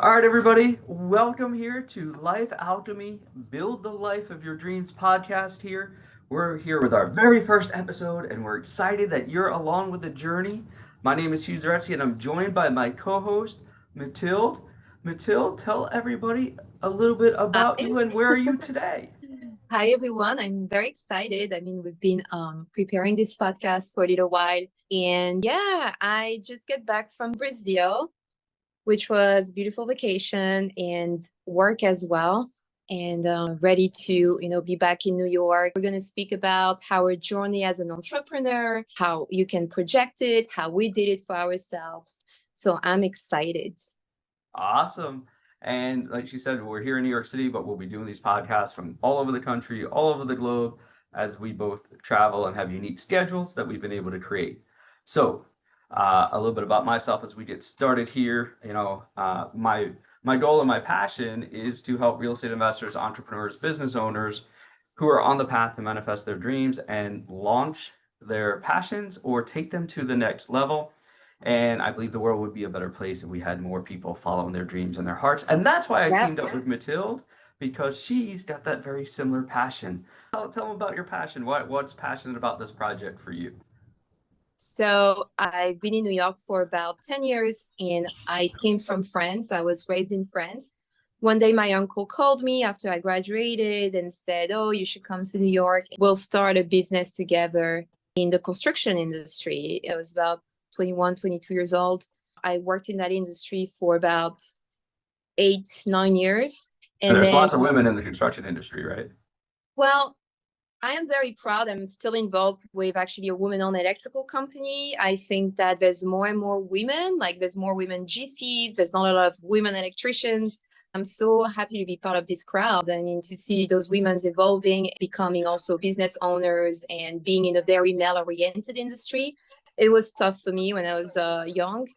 All right, everybody, welcome here to Life Alchemy, Build the Life of Your Dreams podcast here. We're here with our very first episode, and we're excited that you're along with the journey. My name is Hugh and I'm joined by my co-host, Mathilde. Mathilde, tell everybody a little bit about Hi. you and where are you today? Hi, everyone. I'm very excited. I mean, we've been preparing this podcast for a little while. And yeah, I just get back from Brazil, which was beautiful vacation and work as well. And ready to, be back in New York. We're going to speak about our journey as an entrepreneur, how you can project it, how we did it for ourselves. So I'm excited. Awesome. And like she said, we're here in New York City, but we'll be doing these podcasts from all over the country, all over the globe, as we both travel and have unique schedules that we've been able to create. So, a little bit about myself as we get started here. My goal and my passion is to help real estate investors, entrepreneurs, business owners who are on the path to manifest their dreams and launch their passions or take them to the next level. And I believe the world would be a better place if we had more people following their dreams and their hearts. And that's why I Yep. teamed up with Mathilde, because she's got that very similar passion. Tell them about your passion. What's passionate about this project for you? So I've been in New York for about 10 years and I came from France. I was raised in France. One day, my uncle called me after I graduated and said, "Oh, you should come to New York. We'll start a business together in the construction industry." I was about 21, 22 years old. I worked in that industry for about 8, 9 years. And And there's then, lots of women in the construction industry, right? well, I am very proud. I'm still involved with actually a women-owned electrical company. I think that there's more and more women, like there's more women GCs, there's not a lot of women electricians. I'm so happy to be part of this crowd. I mean, to see those women evolving, becoming also business owners and being in a very male-oriented industry. It was tough for me when I was young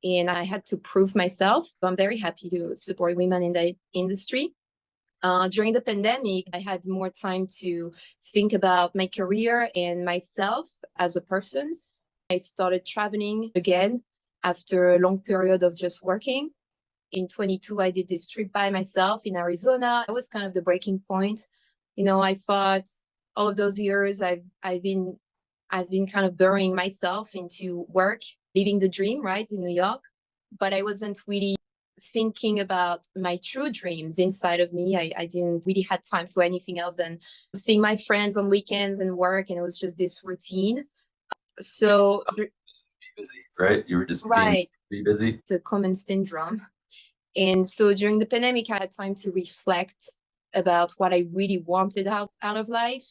and I had to prove myself. So I'm very happy to support women in the industry. During the pandemic, I had more time to think about my career and myself as a person. I started traveling again after a long period of just working. In 22, I did this trip by myself in Arizona. It was kind of the breaking point. I thought all of those years I've been kind of burying myself into work, living the dream, right, in New York. But I wasn't really thinking about my true dreams inside of me. I didn't really had time for anything else than seeing my friends on weekends and work. And it was just this routine. So, Be busy, right? You were just being right, be busy. it's a common syndrome. And so during the pandemic, I had time to reflect about what I really wanted out of life.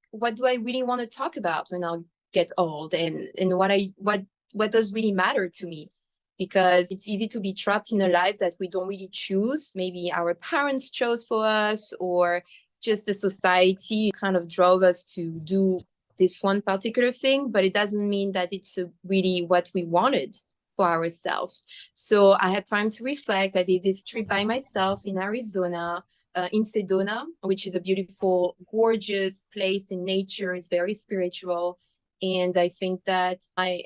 What do I really want to talk about when I get old, and what does really matter to me? Because it's easy to be trapped in a life that we don't really choose. Maybe our parents chose for us, or just the society kind of drove us to do this one particular thing, but it doesn't mean that it's really what we wanted for ourselves. So I had time to reflect. I did this trip by myself in Arizona, in Sedona, which is a beautiful, gorgeous place in nature. It's very spiritual, and I think that I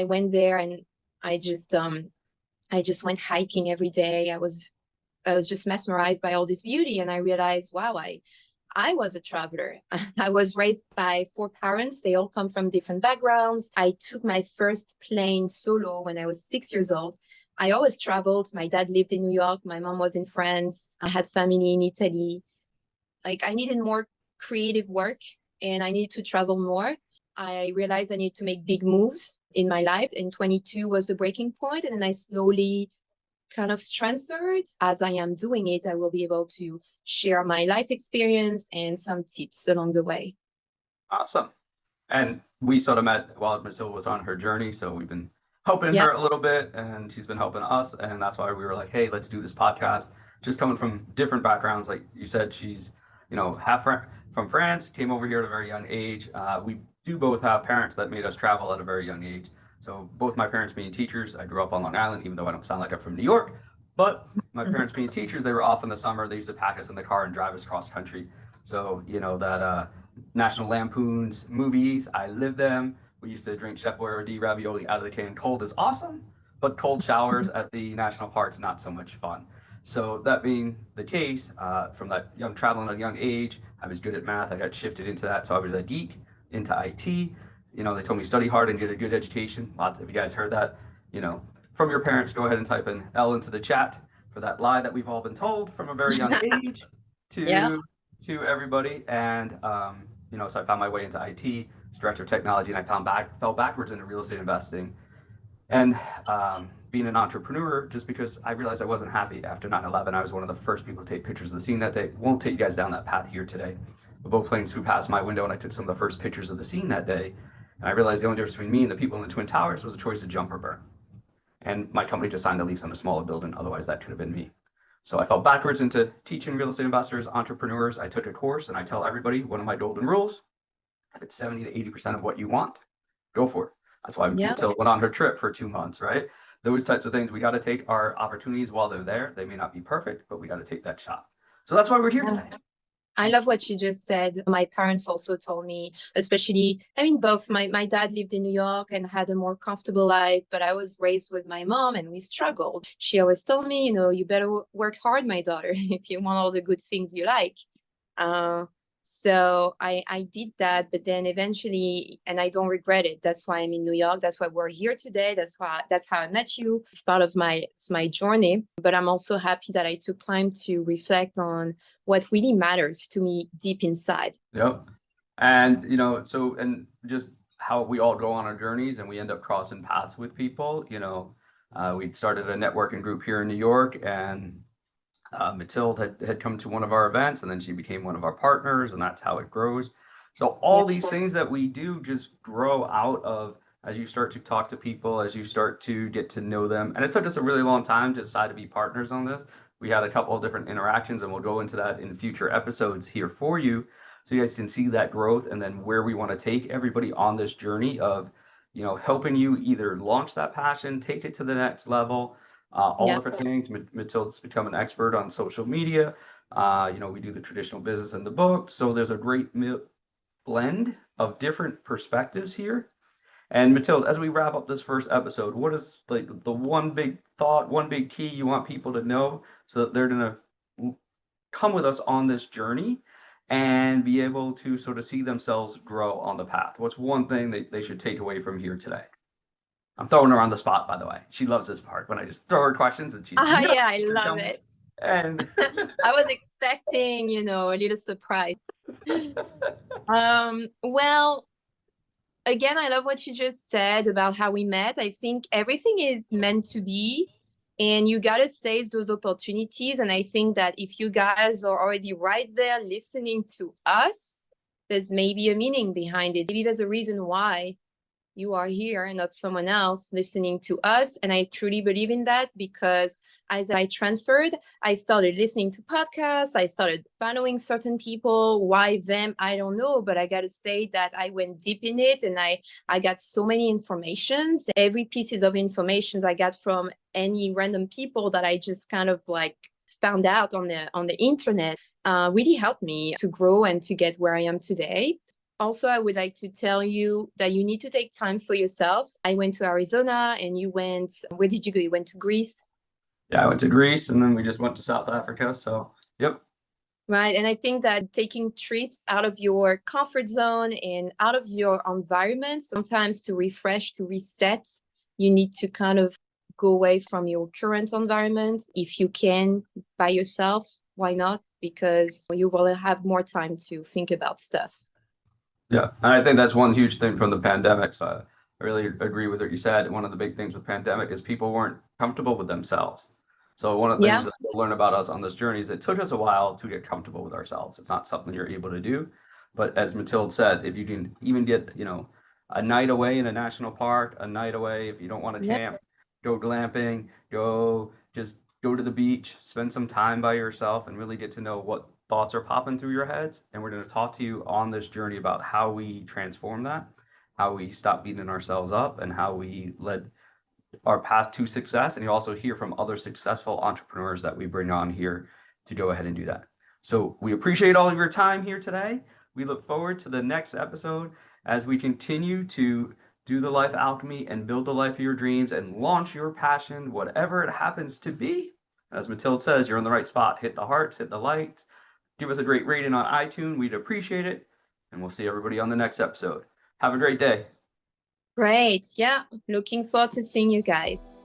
went there and I just I just went hiking every day. I was just mesmerized by all this beauty, and I realized, wow, I was a traveler. I was raised by four parents. They all come from different backgrounds. I took my first plane solo when I was 6 years old. I always traveled. My dad lived in New York. My mom was in France. I had family in Italy. Like, I needed more creative work and I needed to travel more. I realized I needed to make big moves in my life. And 22 was the breaking point. And then I slowly kind of transferred. As I am doing it, I will be able to share my life experience and some tips along the way. Awesome. And we sort of met while Matilda was on her journey, so we've been helping Yeah. her a little bit, and she's been helping us, and that's why we were like, "Hey, let's do this podcast." Just coming from different backgrounds, like you said, she's half from France, came over here at a very young age. We do both have parents that made us travel at a very young age. So both my parents being teachers, I grew up on Long Island, even though I don't sound like I'm from New York. But my parents being teachers, they were off in the summer. They used to pack us in the car and drive us cross country. So that National Lampoon's movies. I lived them. We used to drink Chef Boyardee ravioli out of the can. Cold is awesome, but cold showers at the national parks, not so much fun. So that being the case, from that young traveling at a young age, I was good at math. I got shifted into that. So I was a geek into IT. You know, they told me study hard and get a good education. Lots of you guys heard that, you know, from your parents. Go ahead and type in L into the chat for that lie that we've all been told from a very young age Yeah. to everybody. And you know, so I found my way into IT, director of technology, and fell backwards into real estate investing and being an entrepreneur, just because I realized I wasn't happy after 9/11. I was one of the first people to take pictures of the scene that day. Won't take you guys down that path here today. The boat planes flew past my window, and I took some of the first pictures of the scene that day. And I realized the only difference between me and the people in the Twin Towers was a choice to jump or burn. And my company just signed a lease on a smaller building. Otherwise, that could have been me. So I fell backwards into teaching real estate investors, entrepreneurs. I took a course, and I tell everybody one of my golden rules: if it's 70 to 80% of what you want, go for it. That's why Yeah. Matilda went on her trip for 2 months, right? Those types of things. We got to take our opportunities while they're there. They may not be perfect, but we got to take that shot. So that's why we're here today. I love what you just said. My parents also told me, especially, I mean, both my dad lived in New York and had a more comfortable life, but I was raised with my mom and we struggled. She always told me, you know, you better work hard, my daughter, if you want all the good things you like. So I did that, but then eventually, and I don't regret it. That's why I'm in New York. That's why we're here today. That's how I met you. It's part of my journey. But I'm also happy that I took time to reflect on what really matters to me deep inside. Yep. And, you know, so, and just how we all go on our journeys and we end up crossing paths with people, you know, we started a networking group here in New York, and Matilda had come to one of our events, and then she became one of our partners, and that's how it grows. So all these things that we do just grow out of as you start to talk to people, as you start to get to know them. And it took us a really long time to decide to be partners on this. We had a couple of different interactions, and we'll go into that in future episodes here for you, so you guys can see that growth and then where we want to take everybody on this journey of, you know, helping you either launch that passion, take it to the next level, all different things. Matilda's become an expert on social media. You know, we do the traditional business in the book. So there's a great blend of different perspectives here. And Matilda, as we wrap up this first episode, what is like the one big thought, one big key you want people to know so that they're going to come with us on this journey and be able to sort of see themselves grow on the path? What's one thing they should take away from here today? I'm throwing her on the spot, by the way. She loves this part when I just throw her questions and she's yeah, I love it. And I was expecting, you know, a little surprise. Well, again, I love what you just said about how we met. I think everything is meant to be, and you got to seize those opportunities. And I think that if you guys are already right there listening to us, there's maybe a meaning behind it. Maybe there's a reason why you are here and not someone else listening to us. And I truly believe in that, because as I transferred, I started listening to podcasts. I started following certain people. Why them? I don't know. But I got to say that I went deep in it, and I got so many informations. Every pieces of information I got from any random people that I just kind of like found out on the internet really helped me to grow and to get where I am today. Also, I would like to tell you that you need to take time for yourself. I went to Arizona, and you went, where did you go? You went to Greece? Yeah, I went to Greece, and then we just went to South Africa. So, yep. Right. And I think that taking trips out of your comfort zone and out of your environment, sometimes to refresh, to reset, you need to kind of go away from your current environment. If you can by yourself, why not? Because you will have more time to think about stuff. Yeah, and I think that's one huge thing from the pandemic. So I really agree with what you said. One of the big things with pandemic is people weren't comfortable with themselves. So one of the things that you'll learn about us on this journey is it took us a while to get comfortable with ourselves. It's not something you're able to do. But as Matilda said, if you can even get, you know, a night away in a national park, a night away, if you don't want to camp, go glamping, just go to the beach, spend some time by yourself and really get to know what thoughts are popping through your heads. And we're going to talk to you on this journey about how we transform that, how we stop beating ourselves up, and how we led our path to success. And you also hear from other successful entrepreneurs that we bring on here to go ahead and do that. So we appreciate all of your time here today. We look forward to the next episode as we continue to do the life alchemy and build the life of your dreams and launch your passion, whatever it happens to be. As Matilda says, you're in the right spot. Hit the hearts, hit the likes, give us a great rating on iTunes. We'd appreciate it. And we'll see everybody on the next episode. Have a great day. Great. Yeah. Looking forward to seeing you guys.